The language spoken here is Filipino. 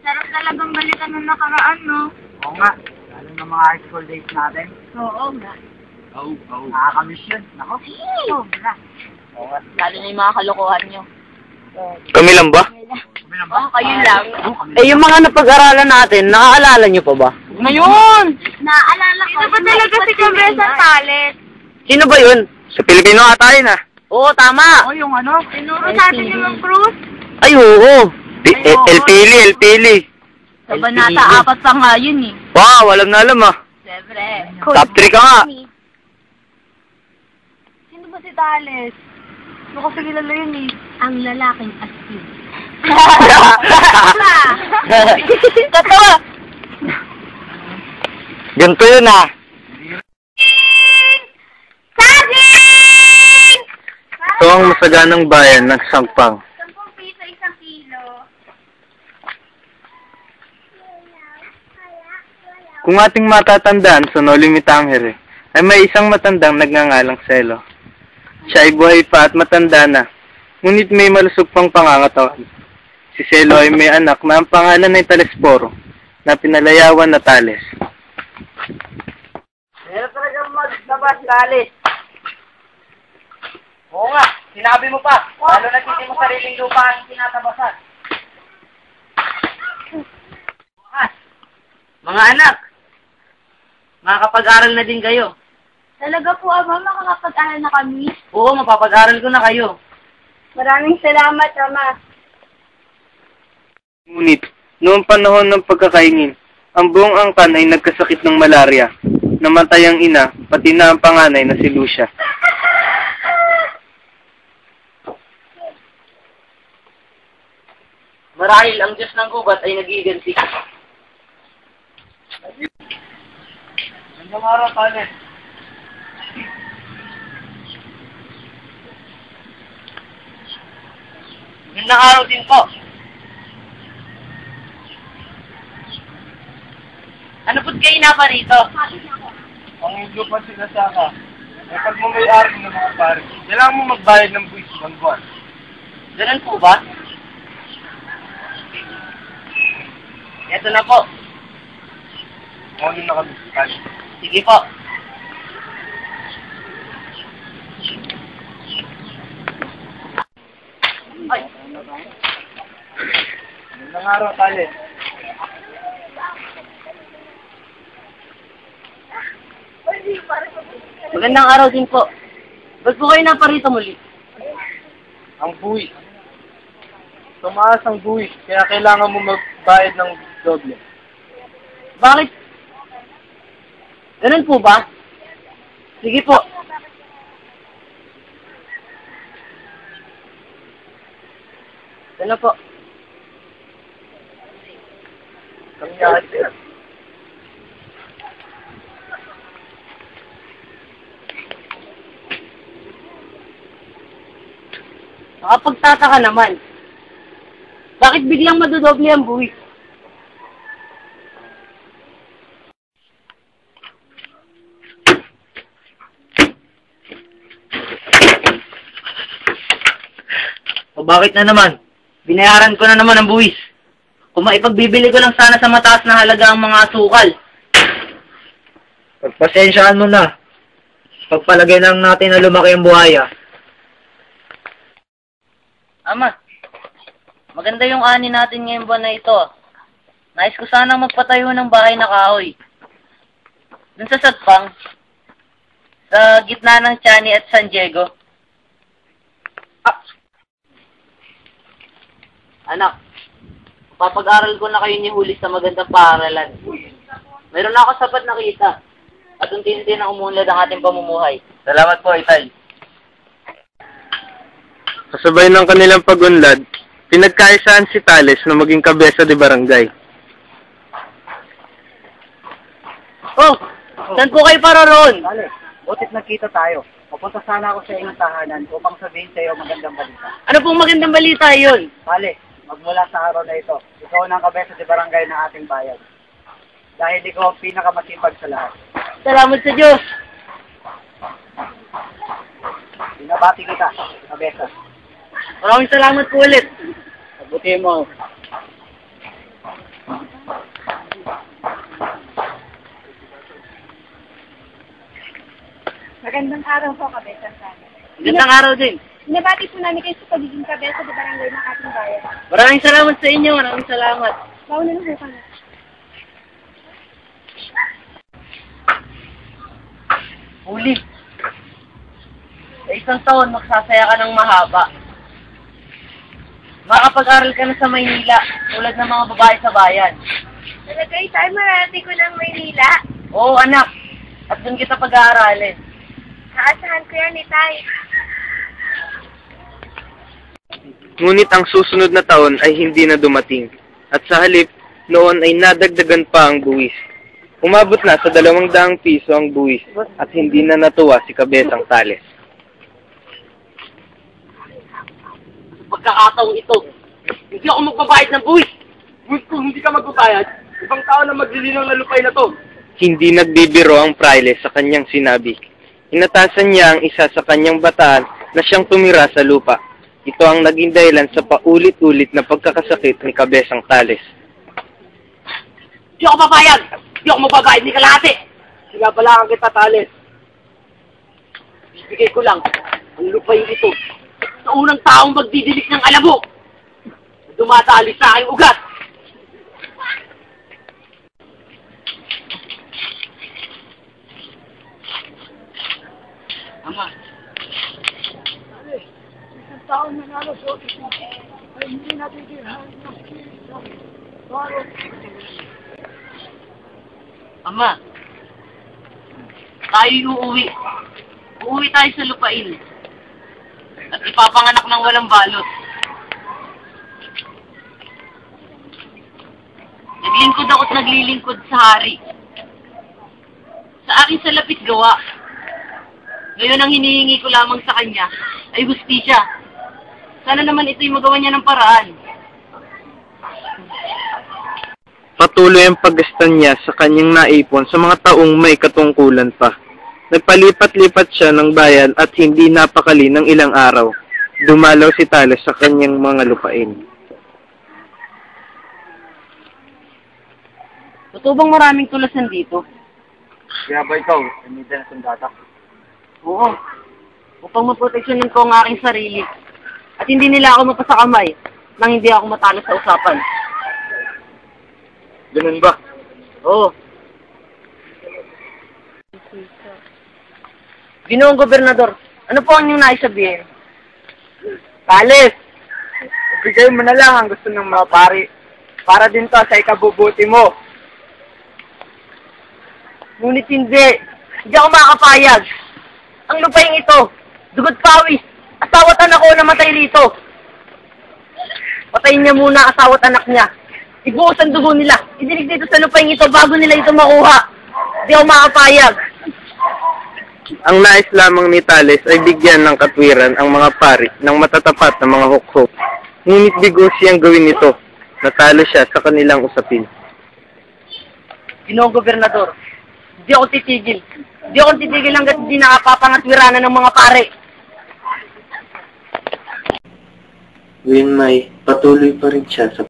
Sarap talagang balikan ng nakaraan, no? Oo nga. Lalo ng mga high school days natin. Oo nga. Nakakamiss yun. Nako. Sobra. Oo nga. Lalo na yung mga kalokohan nyo. Kami lang ba? Kami na ba? Oo, kayo lang. Eh, yung mga napag-aralan natin, naaalala nyo pa ba? Ngayon! Naaalala ko. Sino ba talaga si Cabeza Tales? Sino ba yun? Sa Pilipino ata yun, ah. Oo, tama. Oh, yung ano? Tinuro sa atin yung Mang Cruz. Ay, oo. El Pili. Sa Banata 4 pa nga yun eh. Wow, alam na alam, ah. Siyempre. Top 3 ka nga. Sino ba si Tales? Ano kasi kilala yun eh? Ang lalaking asin. Tatawa. Ganito yun, ah. Saging! Ito ang masaganang bayan ng Sampang. 10 piso isang kilo. Kung ating matatandaan sa Noli Me Tangere, ay may isang matandang nagngangalang Selo. Siya ay buhay pa at matanda na, ngunit may malusog pang pangangatawan. Si Selo ay may anak na ang pangalan ay Talesporo, na pinalayawan na Tales. Meron talagang maglabas, Tales. Oo nga, sinabi mo pa. Lalo na hindi mo sariling lupa ang tinatabasan. Mga anak, makakapag-aral na din kayo. Talaga po, Ama, makakapag-aral na kami. Oo, mapapag-aral ko na kayo. Maraming salamat, Ama. Ngunit, noong panahon ng pagkakaingin, ang buong angkan ay nagkasakit ng malaria. Namatay ang ina, pati na ang panganay na si Lucia. Marahil ang Diyos ng gubat ay nagiganti. Gandang araw, Tales. Gandang araw din po. Ano po't kayo na pa rito? Ang hindi pa sila saka, ay pag mo may-ari ng mga pare, kailangan mo magbayad ng buwis buwan. Ganun po ba? Ito na po. Ano na kami? Sige po. Ay. Gandang araw, Tales. Magandang araw din po. Ba't po kayo naparito muli? Ang buwis. Tumaas ang buwis, kaya kailangan mo magbayad ng doble. Bakit? Ganun po ba? Sige po. Ano po? Kami nga, Nakapagtataka naman. Bakit biglang madodoble ang buwis? O bakit na naman? Binayaran ko na naman ang buwis. Kung maipagbibili ko lang sana sa mataas na halaga ang mga asukal. Pagpasensyaan mo na. Pagpalagay lang natin na lumaki ang buhaya. Ama, maganda yung ani natin ngayong buwan na ito. Nais ko sanang magpatayo ng bahay na kahoy. Dun sa Sagpang, sa gitna ng Tiani at San Diego. Anak, papag-aral ko na kayo ni Huli sa magandang paaralan. Meron na ako sapat na kita at unti-unti na umunlad ang ating pamumuhay. Salamat po, Itay. Kasabay ng kanilang pagunlad, pinagkaisaan si Tales na maging kabesa de barangay. Oh! Saan po kayo para roon? Tales, butit nagkita tayo. Papunta sana ako sa inyong tahanan upang sabihin sa iyo magandang balita. Ano pong magandang balita yun? Tales, magmula sa araw na ito, ikaw ang kabesa de barangay ng ating bayan. Dahil ikaw ang pinakamasipag sa lahat. Salamat sa Diyos! Binabati kita, kabesa. Maraming salamat po ulit. Mabuti mo. Magandang araw po, Kabesa Tales. Magandang araw din. Binabati po namin kayo sa pagiging kabesa de barangay ng ating bayan. Maraming salamat sa inyo. Maraming salamat. Mauna na po kami. Huli. Sa isang taon, magsasaya ka ng mahaba. Makapag-aral ka na sa Maynila, tulad ng mga babae sa bayan. Talagay tayo marami ko ng Maynila. Oo, anak. At doon kita pag-aaralin. Aasahan ko yan, Itay. Ngunit ang susunod na taon ay hindi na dumating. At sa halip, noon ay nadagdagan pa ang buwis. Umabot na sa 200 piso ang buwis at hindi na natuwa si Kabesang Tales. Pagkakataong ito, hindi ako magbabayad ng buwis. Buwis kung hindi ka magbabayad, ibang tao na maglilinaw na lupay na to. Hindi nagbibiro ang praile sa kanyang sinabi. Inatasan niya ang isa sa kanyang bataan na siyang tumira sa lupa. Ito ang naging dahilan sa paulit-ulit na pagkakasakit ni Kabesang Tales. Hindi ako papayag! Hindi ako magbabayad ni kalahati! Sinabalaan kita, Tales. Bibigay ko lang ang lupay ito sa unang taong magdidilik ng alabo. Dumadali sa aking ugat. Ama. Isang taon na nalusot ay hindi natigilhan ng Ama, tayo'y uuwi. Uuwi tayo sa lupain. At ipapanganak ng walang balot. Naglingkod ako't naglilingkod sa hari. Sa aking salapit gawa. Ngayon ang hinihingi ko lamang sa kanya ay hustisya. Sana naman ito'y magawa niya ng paraan. Patuloy ang paggastan niya sa kanyang naipon sa mga taong may katungkulan pa. Nagpalipat-lipat siya ng bayan at hindi napakali ng ilang araw. Dumalaw si Tales sa kanyang mga lupain. Totoo bang maraming tulasan dito? Kaya ba ikaw, umida na sundata? Oo. Upang maproteksyonin ko ang aking sarili. At hindi nila ako mapasakamay nang hindi ako matalo sa usapan. Ganun ba? Oo. Ginoong Gobernador, ano po ang inyong nais sabihin? Tales! Ibigay mo na lang ang gusto ng mga pari. Para din to sa ikabubuti mo. Ngunit hindi. Hindi ako makakapayag. Ang lupaing ito, dugot pawis, asawa't anak ko namatay rito. Patayin niya muna asawa't anak niya. Ibuhos ang dugo nila. Idinig dito sa lupaing ito bago nila ito makuha. Hindi ako makakapayag. Ang nais lamang ni Tales ay bigyan ng katwiran ang mga pari ng matatapat na mga hukhok. Ngunit bigo siyang gawin ito. Natalo siya sa kanilang usapin. Ginoong Gobernador, hindi ako titigil. Hindi ako titigil hanggat hindi nakapapangatwiranan ng mga pare. Gayun may patuloy pa rin siya sa